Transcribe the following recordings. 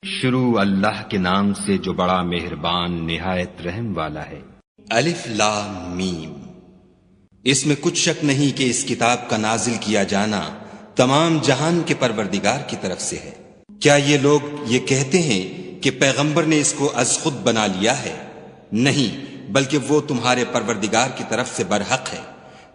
شروع اللہ کے نام سے جو بڑا مہربان نہایت رحم والا ہے۔ الف لام میم۔ اس میں کچھ شک نہیں کہ اس کتاب کا نازل کیا جانا تمام جہان کے پروردگار کی طرف سے ہے۔ کیا یہ لوگ یہ کہتے ہیں کہ پیغمبر نے اس کو از خود بنا لیا ہے؟ نہیں، بلکہ وہ تمہارے پروردگار کی طرف سے برحق ہے،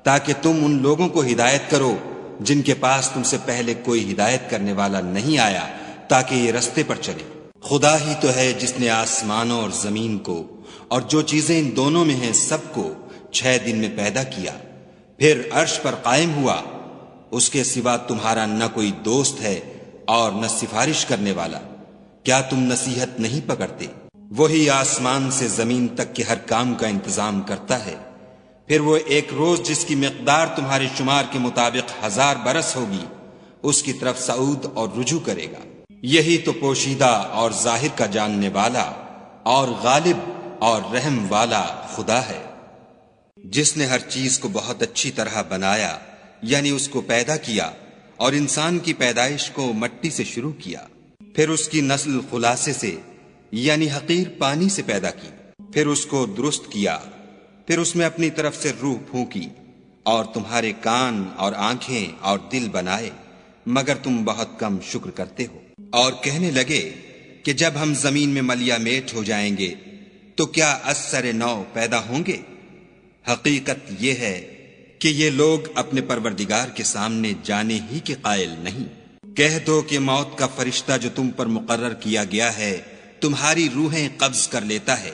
تاکہ تم ان لوگوں کو ہدایت کرو جن کے پاس تم سے پہلے کوئی ہدایت کرنے والا نہیں آیا، تاکہ یہ رستے پر چلے۔ خدا ہی تو ہے جس نے آسمانوں اور زمین کو اور جو چیزیں ان دونوں میں ہیں سب کو 6 دن میں پیدا کیا، پھر عرش پر قائم ہوا۔ اس کے سوا تمہارا نہ کوئی دوست ہے اور نہ سفارش کرنے والا۔ کیا تم نصیحت نہیں پکڑتے؟ وہی آسمان سے زمین تک کے ہر کام کا انتظام کرتا ہے، پھر وہ ایک روز جس کی مقدار تمہارے شمار کے مطابق 1000 برس ہوگی، اس کی طرف صعود اور رجوع کرے گا۔ یہی تو پوشیدہ اور ظاہر کا جاننے والا اور غالب اور رحم والا خدا ہے، جس نے ہر چیز کو بہت اچھی طرح بنایا، یعنی اس کو پیدا کیا، اور انسان کی پیدائش کو مٹی سے شروع کیا، پھر اس کی نسل خلاصے سے یعنی حقیر پانی سے پیدا کی، پھر اس کو درست کیا، پھر اس میں اپنی طرف سے روح پھونکی، اور تمہارے کان اور آنکھیں اور دل بنائے، مگر تم بہت کم شکر کرتے ہو۔ اور کہنے لگے کہ جب ہم زمین میں ملیا میٹ ہو جائیں گے تو کیا از سر نو پیدا ہوں گے؟ حقیقت یہ ہے کہ یہ لوگ اپنے پروردگار کے سامنے جانے ہی کے قائل نہیں۔ کہہ دو کہ موت کا فرشتہ جو تم پر مقرر کیا گیا ہے تمہاری روحیں قبض کر لیتا ہے،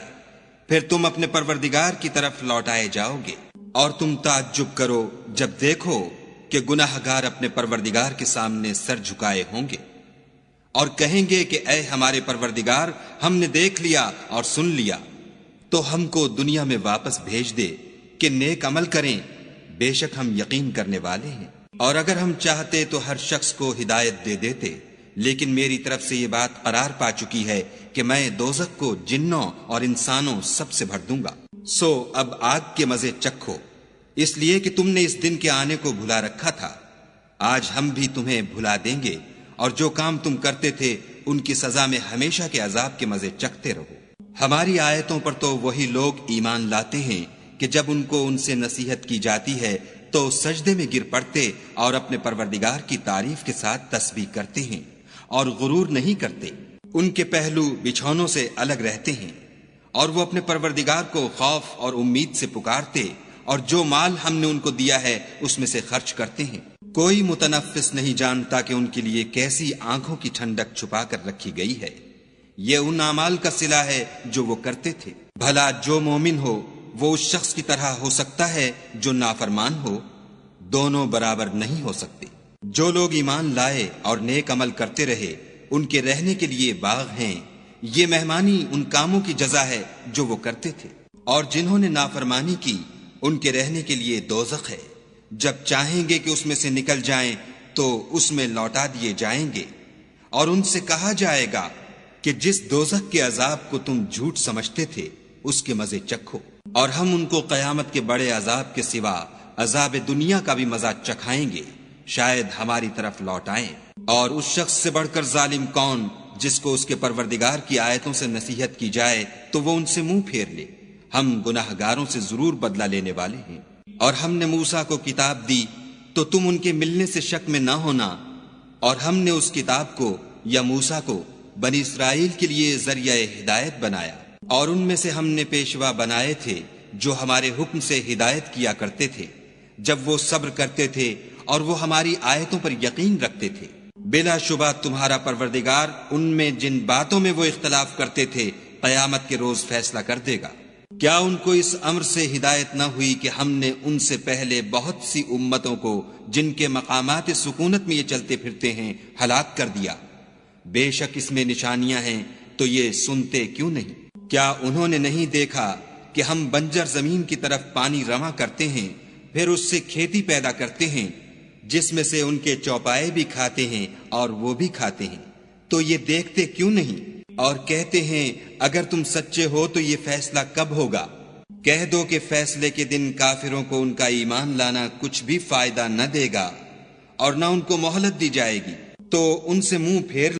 پھر تم اپنے پروردگار کی طرف لوٹائے جاؤ گے، اور تم تعجب کرو جب دیکھو کہ گناہ گار اپنے پروردگار کے سامنے سر جھکائے ہوں گے، اور کہیں گے کہ اے ہمارے پروردگار، ہم نے دیکھ لیا اور سن لیا، تو ہم کو دنیا میں واپس بھیج دے کہ نیک عمل کریں، بے شک ہم یقین کرنے والے ہیں۔ اور اگر ہم چاہتے تو ہر شخص کو ہدایت دے دیتے، لیکن میری طرف سے یہ بات قرار پا چکی ہے کہ میں دوزخ کو جنوں اور انسانوں سب سے بھر دوں گا۔ سو اب آگ کے مزے چکھو، اس لیے کہ تم نے اس دن کے آنے کو بھلا رکھا تھا۔ آج ہم بھی تمہیں بھلا دیں گے، اور جو کام تم کرتے تھے ان کی سزا میں ہمیشہ کے عذاب کے مزے چکھتے رہو۔ ہماری آیتوں پر تو وہی لوگ ایمان لاتے ہیں کہ جب ان کو ان سے نصیحت کی جاتی ہے تو سجدے میں گر پڑتے اور اپنے پروردگار کی تعریف کے ساتھ تسبیح کرتے ہیں اور غرور نہیں کرتے۔ ان کے پہلو بچھونوں سے الگ رہتے ہیں، اور وہ اپنے پروردگار کو خوف اور امید سے پکارتے، اور جو مال ہم نے ان کو دیا ہے اس میں سے خرچ کرتے ہیں۔ کوئی متنفس نہیں جانتا کہ ان کے لیے کیسی آنکھوں کی ٹھنڈک چھپا کر رکھی گئی ہے۔ یہ ان اعمال کا صلہ ہے جو وہ کرتے تھے۔ بھلا جو مومن ہو وہ اس شخص کی طرح ہو سکتا ہے جو نافرمان ہو؟ دونوں برابر نہیں ہو سکتے۔ جو لوگ ایمان لائے اور نیک عمل کرتے رہے ان کے رہنے کے لیے باغ ہیں، یہ مہمانی ان کاموں کی جزا ہے جو وہ کرتے تھے۔ اور جنہوں نے نافرمانی کی ان کے رہنے کے لیے دوزخ ہے، جب چاہیں گے کہ اس میں سے نکل جائیں تو اس میں لوٹا دیے جائیں گے، اور ان سے کہا جائے گا کہ جس دوزخ کے عذاب کو تم جھوٹ سمجھتے تھے اس کے مزے چکھو، اور ہم ان کو قیامت کے بڑے عذاب کے سوا عذاب دنیا کا بھی مزہ چکھائیں گے، شاید ہماری طرف لوٹائیں۔ اور اس شخص سے بڑھ کر ظالم کون جس کو اس کے پروردگار کی آیتوں سے نصیحت کی جائے تو وہ ان سے منہ پھیر لے۔ ہم گناہ گاروں سے ضرور بدلہ لینے والے ہیں۔ اور ہم نے موسیٰ کو کتاب دی تو تم ان کے ملنے سے شک میں نہ ہونا، اور ہم نے اس کتاب کو یا موسیٰ کو بنی اسرائیل کے لیے ذریعہ ہدایت بنایا، اور ان میں سے ہم نے پیشوا بنائے تھے جو ہمارے حکم سے ہدایت کیا کرتے تھے جب وہ صبر کرتے تھے اور وہ ہماری آیتوں پر یقین رکھتے تھے۔ بلا شبہ تمہارا پروردگار ان میں جن باتوں میں وہ اختلاف کرتے تھے قیامت کے روز فیصلہ کر دے گا۔ کیا ان کو اس امر سے ہدایت نہ ہوئی کہ ہم نے ان سے پہلے بہت سی امتوں کو جن کے مقامات سکونت میں یہ چلتے پھرتے ہیں ہلاک کر دیا؟ بے شک اس میں نشانیاں ہیں، تو یہ سنتے کیوں نہیں؟ کیا انہوں نے نہیں دیکھا کہ ہم بنجر زمین کی طرف پانی رواں کرتے ہیں، پھر اس سے کھیتی پیدا کرتے ہیں جس میں سے ان کے چوپائے بھی کھاتے ہیں اور وہ بھی کھاتے ہیں، تو یہ دیکھتے کیوں نہیں؟ اور کہتے ہیں اگر تم سچے ہو تو یہ فیصلہ کب ہوگا؟ کہہ دو کہ فیصلے کے دن کافروں کو ان کا ایمان لانا کچھ بھی فائدہ نہ دے گا، اور نہ ان کو مہلت دی جائے گی، تو ان سے منہ پھیر